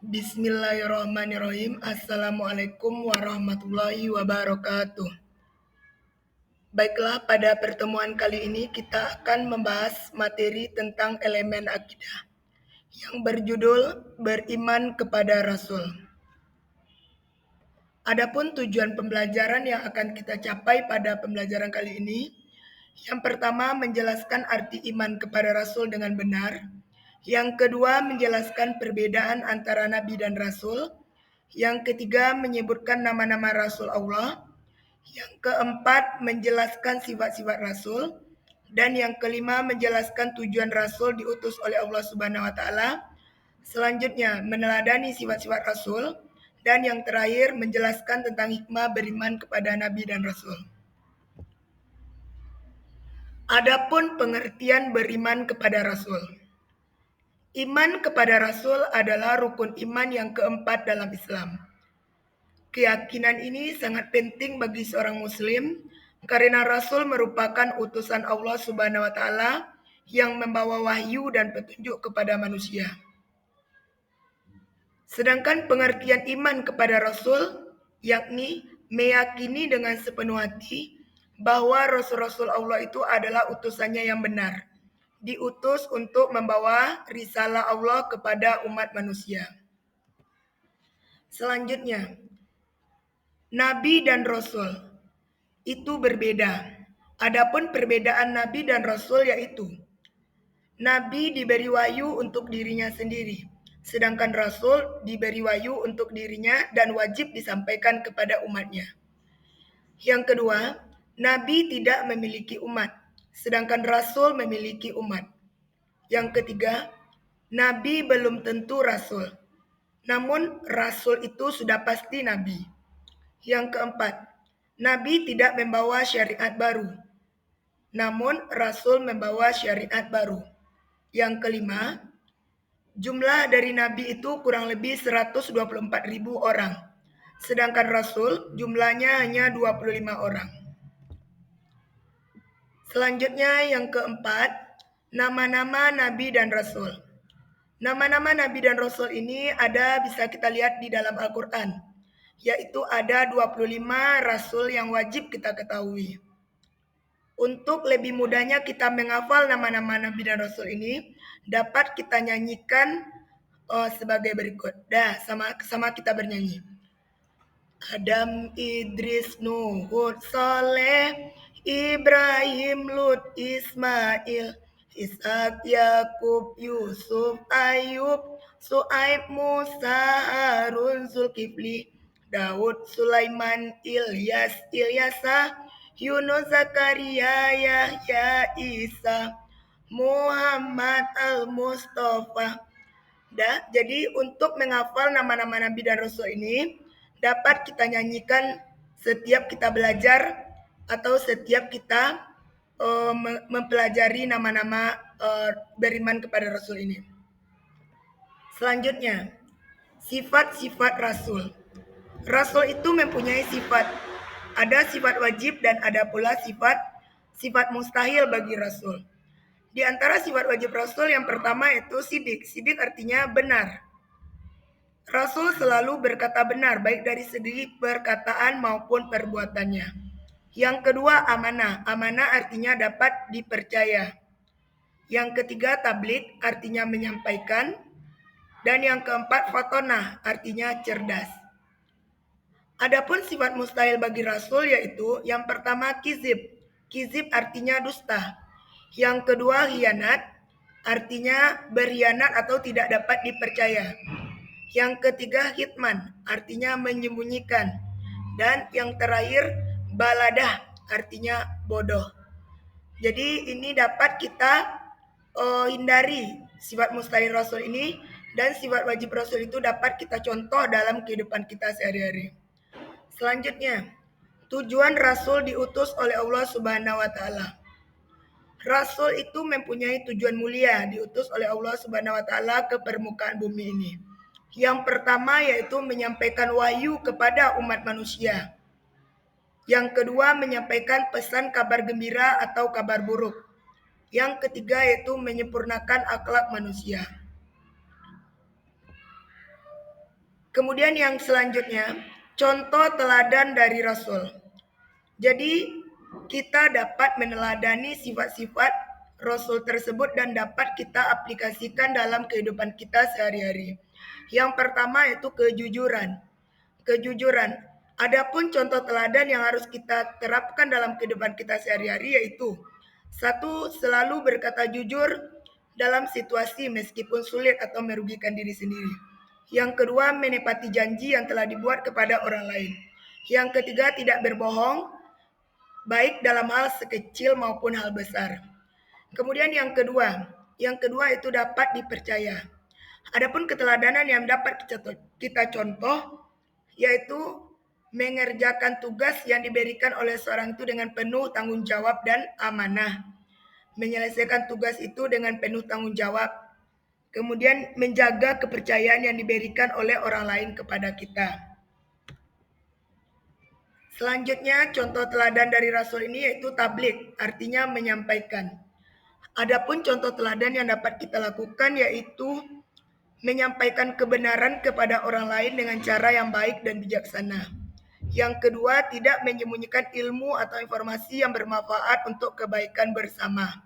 Bismillahirrahmanirrahim. Assalamualaikum warahmatullahi wabarakatuh. Baiklah, pada pertemuan kali ini kita akan membahas materi tentang elemen akidah yang berjudul beriman kepada Rasul. Adapun tujuan pembelajaran yang akan kita capai pada pembelajaran kali ini, yang pertama menjelaskan arti iman kepada Rasul dengan benar. Yang kedua menjelaskan perbedaan antara Nabi dan Rasul. Yang ketiga menyebutkan nama-nama Rasul Allah. Yang keempat menjelaskan sifat-sifat Rasul. Dan yang kelima menjelaskan tujuan Rasul diutus oleh Allah Subhanahu wa taala. Selanjutnya meneladani sifat-sifat Rasul. Dan yang terakhir menjelaskan tentang hikmah beriman kepada Nabi dan Rasul. Adapun pengertian beriman kepada Rasul. Iman kepada Rasul adalah rukun iman yang keempat dalam Islam. Keyakinan ini sangat penting bagi seorang muslim karena Rasul merupakan utusan Allah Subhanahu wa taala yang membawa wahyu dan petunjuk kepada manusia. Sedangkan pengertian iman kepada Rasul yakni meyakini dengan sepenuh hati bahwa Rasul-Rasul Allah itu adalah utusannya yang benar, diutus untuk membawa risalah Allah kepada umat manusia. Selanjutnya, Nabi dan Rasul itu berbeda. Adapun perbedaan Nabi dan Rasul yaitu Nabi diberi wahyu untuk dirinya sendiri, sedangkan Rasul diberi wahyu untuk dirinya dan wajib disampaikan kepada umatnya. Yang kedua, Nabi tidak memiliki umat, sedangkan Rasul memiliki umat. Yang ketiga, Nabi belum tentu Rasul, namun Rasul itu sudah pasti Nabi. Yang keempat, Nabi tidak membawa syariat baru, namun Rasul membawa syariat baru. Yang kelima, jumlah dari Nabi itu kurang lebih 124.000 orang, sedangkan Rasul jumlahnya hanya 25 orang. Selanjutnya yang keempat, nama-nama Nabi dan Rasul. Nama-nama Nabi dan Rasul ini bisa kita lihat di dalam Al-Quran, yaitu ada 25 Rasul yang wajib kita ketahui. Untuk lebih mudahnya kita menghafal nama-nama Nabi dan Rasul ini, dapat kita nyanyikan sebagai berikut. Sama kita bernyanyi. Adam, Idris, Nuh, Hud, Saleh, Ibrahim, Lut, Ismail, Ishak, Yakub, Yusuf, Ayub, Su'aib, Musa, Harun, Zulkifli, Daud, Sulaiman, Ilyasa, Yunus, Zakaria, Yahya, Isa, Muhammad, Al-Mustafa. Jadi untuk menghafal nama-nama Nabi dan Rasul ini dapat kita nyanyikan setiap kita belajar atau setiap kita mempelajari nama-nama beriman kepada Rasul ini. Selanjutnya, sifat-sifat Rasul. Rasul itu mempunyai sifat. Ada sifat wajib dan ada pula sifat mustahil bagi Rasul. Di antara sifat wajib Rasul yang pertama itu sidik. Sidik artinya benar. Rasul selalu berkata benar, baik dari segi perkataan maupun perbuatannya. Yang kedua, amanah. Amanah artinya dapat dipercaya. Yang ketiga, tabligh artinya menyampaikan. Dan yang keempat, fatonah artinya cerdas. Adapun sifat mustahil bagi Rasul yaitu yang pertama, kizib. Kizib artinya dusta. Yang kedua, khianat artinya berkhianat atau tidak dapat dipercaya. Yang ketiga, hitman artinya menyembunyikan. Dan yang terakhir, baladah artinya bodoh. Jadi ini dapat kita hindari sifat mustahil Rasul ini, dan sifat wajib Rasul itu dapat kita contoh dalam kehidupan kita sehari-hari. Selanjutnya, tujuan Rasul diutus oleh Allah Subhanahu wa taala. Rasul itu mempunyai tujuan mulia, diutus oleh Allah Subhanahu wa taala ke permukaan bumi ini. Yang pertama yaitu menyampaikan wahyu kepada umat manusia. Yang kedua menyampaikan pesan kabar gembira atau kabar buruk. Yang ketiga yaitu menyempurnakan akhlak manusia. Kemudian yang selanjutnya, contoh teladan dari Rasul. Jadi kita dapat meneladani sifat-sifat Rasul tersebut dan dapat kita aplikasikan dalam kehidupan kita sehari-hari. Yang pertama yaitu kejujuran. Kejujuran. Adapun contoh teladan yang harus kita terapkan dalam kehidupan kita sehari-hari yaitu satu, selalu berkata jujur dalam situasi meskipun sulit atau merugikan diri sendiri. Yang kedua, menepati janji yang telah dibuat kepada orang lain. Yang ketiga, tidak berbohong, baik dalam hal sekecil maupun hal besar. Kemudian yang kedua itu dapat dipercaya. Adapun keteladanan yang dapat kita contoh, yaitu mengerjakan tugas yang diberikan oleh seorang itu dengan penuh tanggung jawab dan amanah. Menyelesaikan tugas itu dengan penuh tanggung jawab. Kemudian menjaga kepercayaan yang diberikan oleh orang lain kepada kita. Selanjutnya contoh teladan dari Rasul ini yaitu tabligh, artinya menyampaikan. Adapun contoh teladan yang dapat kita lakukan yaitu menyampaikan kebenaran kepada orang lain dengan cara yang baik dan bijaksana. Yang kedua, tidak menyembunyikan ilmu atau informasi yang bermanfaat untuk kebaikan bersama.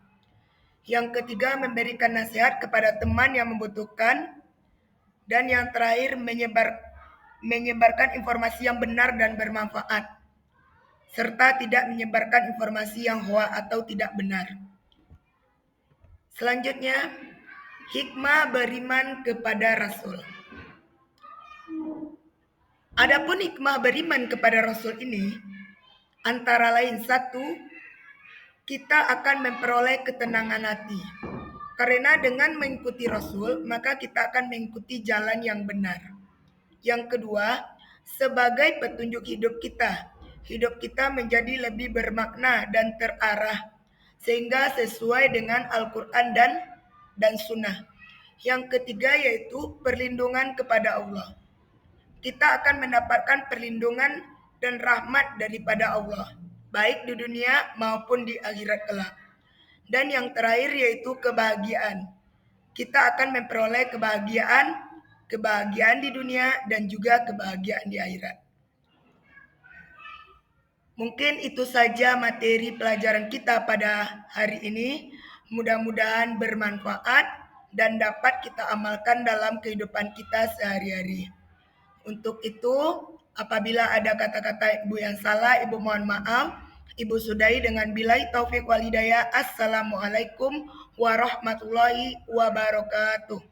Yang ketiga, memberikan nasihat kepada teman yang membutuhkan. Dan yang terakhir, menyebarkan informasi yang benar dan bermanfaat, serta tidak menyebarkan informasi yang hoax atau tidak benar. Selanjutnya, hikmah beriman kepada Rasul. Adapun hikmah beriman kepada Rasul ini, antara lain satu, kita akan memperoleh ketenangan hati. Karena dengan mengikuti Rasul, maka kita akan mengikuti jalan yang benar. Yang kedua, sebagai petunjuk hidup kita menjadi lebih bermakna dan terarah, sehingga sesuai dengan Al-Quran dan Sunnah. Yang ketiga yaitu perlindungan kepada Allah. Kita akan mendapatkan perlindungan dan rahmat daripada Allah, baik di dunia maupun di akhirat kelak. Dan yang terakhir yaitu kebahagiaan. Kita akan memperoleh kebahagiaan di dunia dan juga kebahagiaan di akhirat. Mungkin itu saja materi pelajaran kita pada hari ini. Mudah-mudahan bermanfaat dan dapat kita amalkan dalam kehidupan kita sehari-hari. Untuk itu, apabila ada kata-kata Ibu yang salah, Ibu mohon maaf. Ibu sudahi dengan billahi taufik wal hidayah. Assalamualaikum warahmatullahi wabarakatuh.